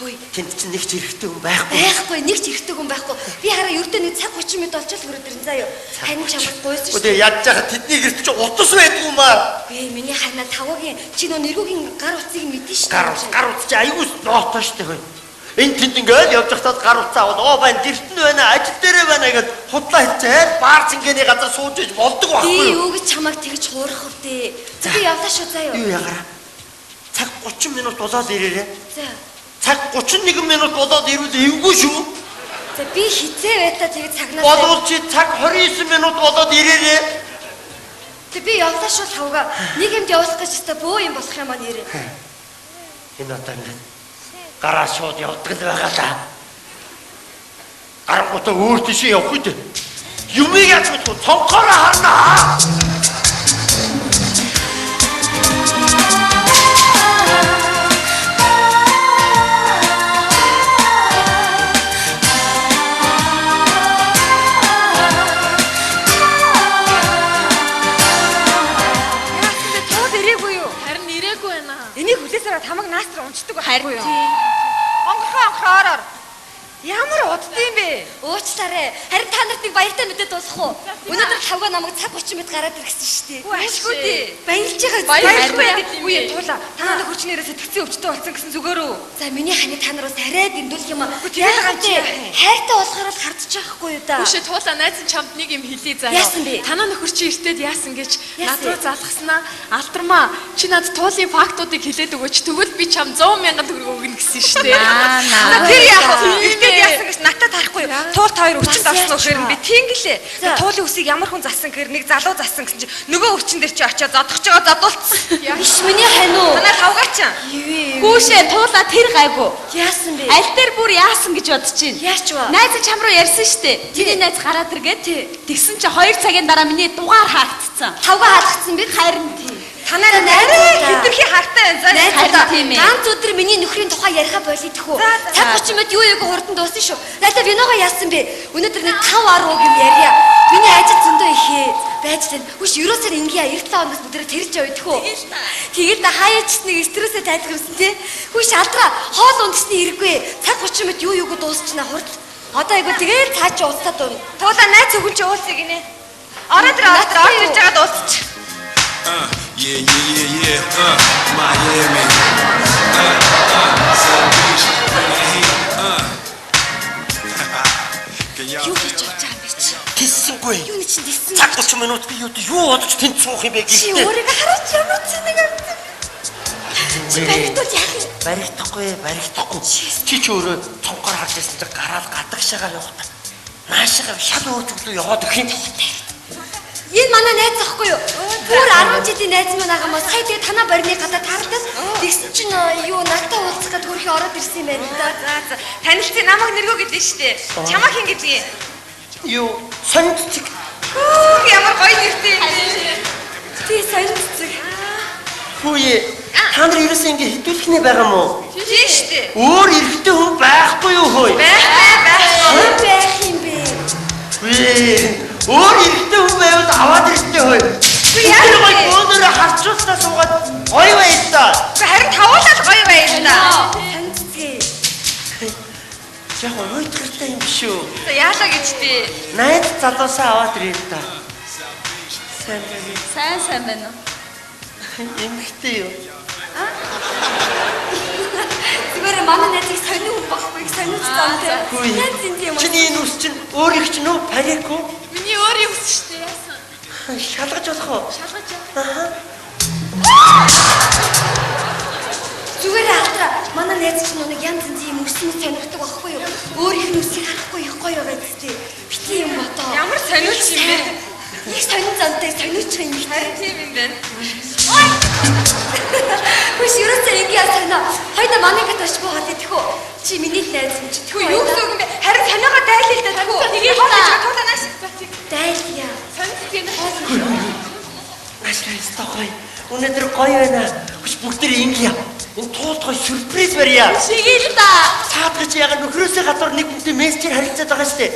Хөөе. Тэнд чинь нэг ч хэрэгтэй хүн байхгүй. Байхгүй, нэг ч хэрэгтэй хүн байхгүй. Би хараа ердөө нэг цаг 30 минут олчихл өрөөд ирэн заяа. Хань чамд гойсон шүү. Үгүй яаж яхад тэдний гэрт чи утас байдгүй маа. Гүй миний ханаа тавгийн чи нөө нэргүүгийн гар утсыг мэдэн шүү. Гар утас чи айгуус ноотоо штэ хөө. Энд тэнд ингээд явж байхдаа гар утас аваад оо байна гэрт нь байна ажил дээрээ байна гэд худлаа хэлцээд баар цингээний газар сууж иж болдог байхгүй юу? Би юу гэж чамайг тэгж хуурах вэ? Би явлаа шүү заяа. Юу ягараа. Цаг 30 минут болоод ирээрээ. За. Цаг 31 минут болоод ирвэл эвгүй шүү. За би хизээ байтаа тэгээд цагнаас болов чи цаг 29 минут болоод ирээрээ. Тэг би явлаа шүү тавга. Нэг юмд явуулах гэж өстө бөө юм болох юм аа нэрээ. Энэ одоо ингээд гараа шууд явдаг л байгаа да. Гарангуудаа өөр тийш явах үү? Юмыг яаж мэдв? Цонхороо харнаа. Энийг хүлээсээр тамаг наастраа унцдаг байхгүй юу? Онгорхоо. Ямар уддсан бэ? Уучлаарай. Харин та нарт нэг баяртай мэдээд дуусах уу? Өнөөдөр тавга намайг цаг 30 минут гараад иргэсэн шүү дээ. Үгүй ашгүй дээ. Баярлж байгаа. Баярлахгүй. Үгүй туула. Та надад хүчнээрээ сэтгцэн өвчтөй болсон гэсэн зүгээр үү? За миний ханы та нараас арай гэмдүүлэх юм аа. Хайртай болохоор л хардчих байхгүй юу да? Үшээ туула найз нь чамд нэг юм хэлээ заяа. Яасан бэ? Танаа нөхөр чи эртээд яасан гэж над руу залгаснаа. Алдармаа чи над туулын фактуудыг хэлээд өгөөч. Тэгвэл би чам 100 мянган төгрөг өгнө гэсэн шүү дээ. Тэр яах вэ? Яасан гэж надад тарахгүй. Туул хоёр өчөнд авсан гэхээр би тингэлээ. Туулын үсийг ямар хүн зассан гэхээр нэг залуу зассан гэсэн чи нөгөө өчөн дээр чи очиад зодохж байгаа задуулсан. Биш миний хань уу? Манай тавгаач. Хүүшээ туулаа тэр гайгүй. Яасан бэ? Аль дээр бүр яасан гэж бодож чинь. Яач вэ? Найз чам руу ярьсан штэ. Чиний найз гараад иргээд тэгсэн чи 2 цагийн дараа миний дугаар хаагдцсан. Тавгаа хаагдсан би харин тий. Танаараа нарай хитрхи хартай байна. Харин тийм ээ. Ганц өдөр миний нөхрийн тухай яриха болидох уу? Цаг 30 минут юу юуг хурдан дуусна шүү. Найдаа виногоо яасан бэ? Өнөөдөр нэг 5 10 гэм ярья. Миний ажил зөндөө ихээ байж тань. Хүш ерөөсөө ингийн 97 оноос бүдрээ тэрж явдах уу? Тэгэл та хаяачсныг стрессээ тайлхимсан тий. Хүш алдраа хоол унтсны хэрэггүй. Цаг 30 минут юу юуг дуусчихна хурд. Одоо айгу тэгэл цаа чи устдаад дуун. Туулаа найз өгөн чи уулсыг гинэ. Ороод ирж байгаа дуусчих. Yeah, Miami. Юу хийж байгаа юм бэ чи? Тэссэнгүй. Юу нэг чинь тэссэн. Цаг 30 минут би юу бодож тэнд суух юм бэ Чи гэхдээ. өөрийгөө хараач ямар ч нэг юм. Чи баригдуул яах юм? Баригдахгүй. Чи ч өөрөө цонхоор харж байсан чинь гараад гадагшаага явах. Наашаага шал өөр зүглөө яваад өгөх юм. Энэ манай найз ахгүй юу? Бүр 10 жилийн найз маань байгаа мó сая тэгээ танаа барины гадаа таардаас тэгсэн чинь юу надтай уулзах гэж хөрхи ороод ирсэн юм байна да. За танилцсан намайг нэргөө гэдэг нь штэ. Чамаа хин гэдэг юм. Юу сонцэг. Ямар гоё нэртэй юм бэ? Тий сонцэг. Хөөе. Та нар ерөөсөө ингэ хитүүлэх нэ байгаа мó? Тий штэ. Өөр эрэгтэй хүн байхгүй юу хөөе? Байх юм бэ? Хөөе. Өөр эрэгтэй хүн байвал аваад ирсэн хөөе. Яа гоё өнөөрөө харцуулснаа суугаад гоё байлаа. Харин тавуулаад гоё байлаа. Сонцгээ. Яг уйтгартай юм биш үү? Яалаа гэж тий. Найз залуусаа аваад ирээ та. Сайн байна уу? Эмэгтэй юу? Зүгээр манай найзыг сонир байхгүй сонирч замтай. Найз энэ юм. Чиний энэ үс чинь өөрийнх чинь үү? Парик уу? Миний өөрийн үс шүү дээ. Яасан? Шалгаж болох уу? Шалгаж яа. Аха. Зүгээр алтраа манай найз чинь нэг янз янзын юм өснөс сонирхдаг байхгүй юу? Өөрийнх нь үсийг харахгүй их гоё байгаа гэдэг. Битгий юм бодоо. Ямар сониуч юм бэ? Их сонин зантай сониуч юм их. Харин тийм юм байна. Хүш ерөөсөө ингээ санаа. Хайда манай гад очиж буугаад идэх үү? Чи миний найз юм чи. Тэгвэл юу гэсэн үг юм бэ? Харин сониогоо дайлал л даа. Тэгээ хоолой нааш. Дайлья. Сонцгийн хоол. Ашгүй стогой. Өнөөдөр гоё байна. Хүч бүгдээ ингээ. Энэ туулд гоё сюрприз барья. Шигэл та. Цаад гэж яга нөхрөөсөө гадуур нэг хүнтэй мессежээр харилцаад байгаа шүү дээ.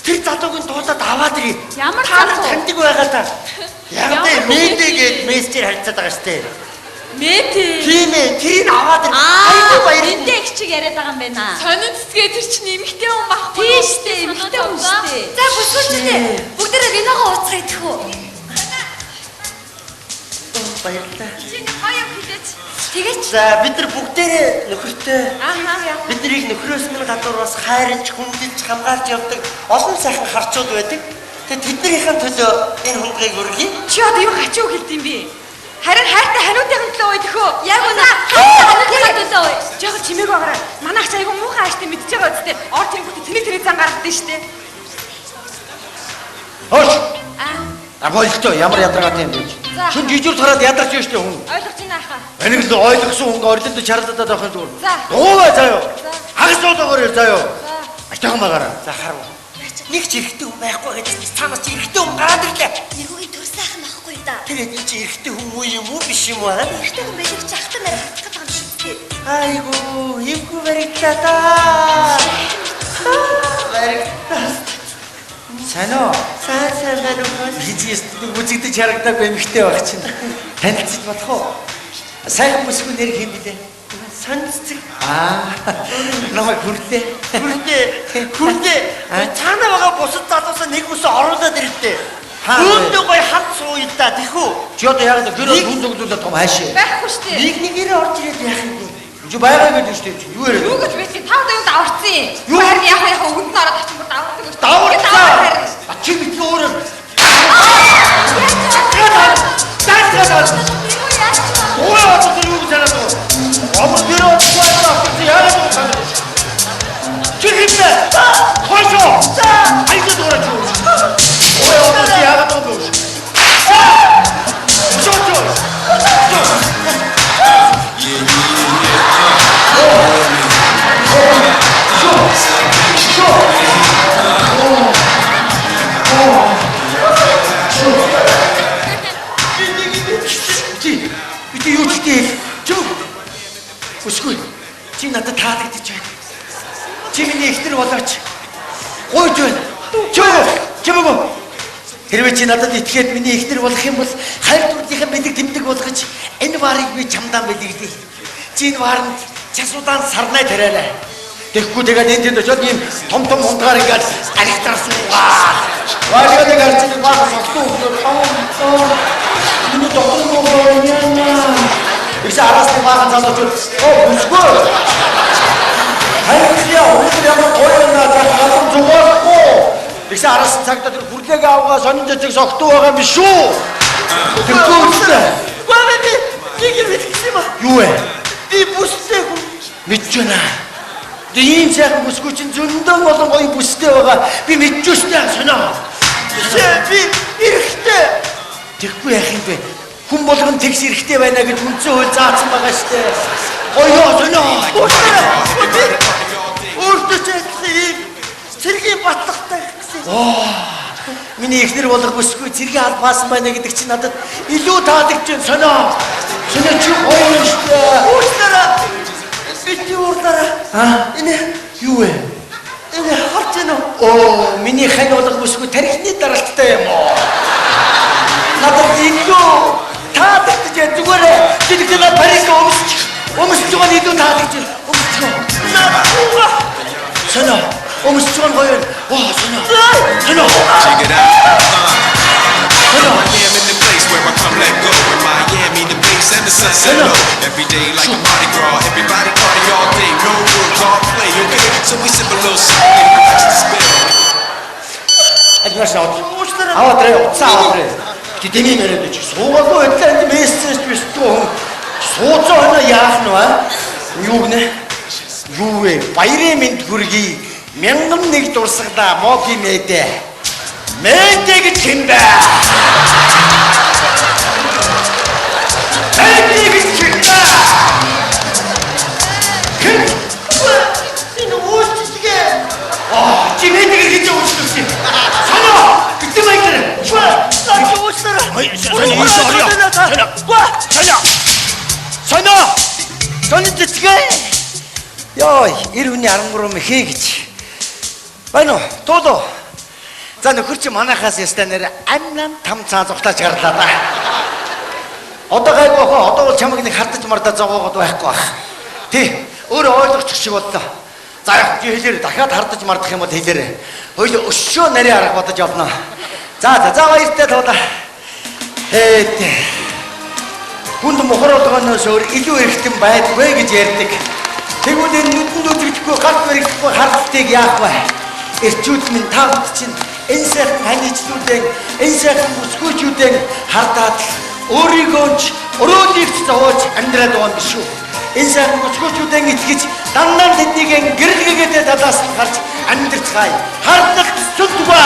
Тэр залуугийн туулаад аваад ирээ. Ямар залуу таньдаг байгаа та. Яг тэ мэдээгээд мессежээр харилцаад байгаа шүү дээ. Мэт. Тийм ээ, тэрийг аваад ир. Айгүй баяр. Эндээ их чиг яриад байгаа юм байна. Сонин цэцгээ тэр чинь эмэгтэй хүн байхгүй. Тийш дээ, эмэгтэй хүн шүү дээ. За бүсгүүчтэй. Бүгдээрээ виногоо ууцгаа идэх үү? Баярлалаа. Чиний хоёо хилээч. Тэгээч. За бид нар бүгдээрээ нөхөртэй. Яа. Бид нарыг нөхрөөс минь гадуур бас хайрлж, хүндэлж, хамгаалж явдаг олон сайхан харчууд байдаг. Тэгээд тэднийхэн төлөө энэ хундгийг өргөе. Чи одоо юу хачуу хэлдэм бэ? Харин хайртай ханиутын төлөө ой дөхөө. Яг үнэ. Ханаа төлөө ой. Жог чимээг байгаарай. Манайх ч айгүй муухай ааштай мэдчихэж байгаа үстэй. Ор тэнгуүт тэнийг зан гаргадсан штэ. Хөөш. Болтой ямар ядаргаатай юм бэ? Шүн жижиг тараад ядарч байна штэ хүн. Ойлгож байна ахаа. Энийг л ойлгосон хүн орлонд чарлаад байх юм зүгээр. За. Дуугаа заяа. Хагас дуугаар заяа. Айтайхан байгаарай. За харав. Нэг ч эрэхтэй хүн байхгүй гэж цаанаас ч эрэхтэй хүн гараад ирлээ. Нэгүгийн төр сайхан байхгүй да. Тэгээд энэ чи эрэхтэй хүн уу юм уу биш юм аа? Эрэгтэй хүн байдаг чи ахтай нарийн хатгах байгаа юм шүү дээ. Айгу, имгүй баригдаа та. Баригдаа. Санаа. Сайн байна уу? Хизээс нэг үзэгдэж харагдаагүй эмэгтэй байх чинь. Танилцж болох уу? Сайхан бүсгүй нэр хэм билээ? Санцэг. Намайг хүрлээ. Хүрлээ. Цаана байгаа бусад залуусаа нэг үсээ оруулаад ирлээ. Хөөндөө гой хамт сууя та тэхүү. Чи одоо яг гэр хүн зөвлөлөө том хаашаа. Байхгүй штэ. Нэг нэгээрээ орж ирээд яах юм бэ? Чи байгаа гэдэг шүү дээ. Юу яриад? Юу гэж бэ? Та одоо юу даварцсан юм? Юу? Харин яхаа өгөнд нь ороод очих бүр давардаг шүү. Даварцаа. Чи бит өөрөө. Ууя одоо юу гэж яриад байгаа? Амр дөрөө очсон яагаад байгаа юм? Чи хитэ? Хойшоо. Айд дөрөө чуу. Ууя одоо яагаад байгаа юм? Чоо. Өсгүй. Чи надад таалагдчих байна. Чи миний ихтер болооч. Гойж байна. Чимээгөө. Хэрвээ чи надад итгээд миний ихтер болох юм бол хайр дурлалын бэлэг тэмдэг болгож энэ варыг би чамдаа бэлэглэе. Чи энэ варанд часуудаан сарнай тарайраа. Тэгэхгүй тэгээд энэ тэнд очоод ийм том хундгаар ингээд арихтарсан. Ваагаад гарч ирэх баа сохтуу. Миний доктор мөн яана. Их араас нь баахан залууч бүсгүй. Хайрцаа өндөр ямар гоё надад гадар зүгөөхгүй. Их араас цагтаа тэр хүрлээг авгаа сонин жижиг согтуу байгаа юм биш үү? Тэггүй үстэй. Баа би нэг юм хэлсэн юм аа. Юу вэ? Би бүстэй хүн мэдж байна. Ийм сайхан бүсгүй чинь зөндөн болон гоё бүстэй байгаа. Би мэдж өстэй сонио. Би эрэхтэй. Тэггүй яах юм бэ? Хүн болгон тэгс эрэхтэй байна гэж үндсэн хууль заасан байгаа штэ. Оёо сонио. Өөртөө ч ийм цэргийн батлагтай гэсэн. Миний ихнэр болох бүсгүй цэргийн албаасан байна гэдэг чинь надад илүү таалагдж байна сонио. Сонио чи гоё юм штэ. Өөртөө бити уурдаа. Энэ юу вэ? Энэ харж байна уу? Миний хань болох бүсгүй тарихны даралттай юм уу? Надад илүү таалагдж байна зүгээр. Тэдгээр парик өмсч байгаа нь илүү таалагдж байна. Өмсч байгаа. Сонио, өмсч байгаа нь гоё. Сонио. Check it out. I am in the place where I come let go. In Miami, the bass and the sunset low. Every day like a Mardi Gras. Everybody party all day. No rules, all play, okay? So we sip a little something and relax the spirit. Ажмаш аваатрээ уцаа аваатрээ. Тэдний мэрэд чи суугаад байдлаа энэ мессеж биш туу. Сууцоо хана яах нь вэ? Юу гэнэ? Юу вэ? Баярын мэд хүргэе. 1001 дурсгалаа моги мэдээ. Мэдээ гэж юм бэ? Мэдээ гэж юм бэ? Энэ уушчигээ. Чи мэдээ гэж уушчихсан. Санаа. Гэтэ майкэр. Сони цэцгээ. Йой, 93 мхэ гэж. Байна уу? Тоо. За нөхөр чи манайхаас ястай нэр амнан там цаа зугтаач гарлаа да. Одоо гайгүй хоо, одоо бол чамаг нэг хардаж мардаа зогоогод байхгүй байх. Тий. өөрөө ойлгочих шиг боллоо. За яг чи хэлээр дахиад хардаж мардах юм бол хэлээрэй. Хоёул өшөө нарийн арга бодож явна. За баяртай туулаа. Хүнд мохор болгоноос өөр илүү эрхтэн байдгүй гэж ярьдаг. Тэгвэл энэ нүдэнд үзэгдэхгүй галт баригдахгүй хардтыг яах вэ? Эрчүүд минь тавд чинь энэ сайхан ханижлуудын энэ сайхан бүсгүйчүүдэн хардаад өөрийгөө ч өрөөлийг зовоож амьдраад байгаа юм биш үү? Энэ сайхан бүсгүйчүүдэн итгэж дандаа тэднийг гэрэлгээгээд талаас нь гарч амьдрцгаая. Хардах зүтгвэ.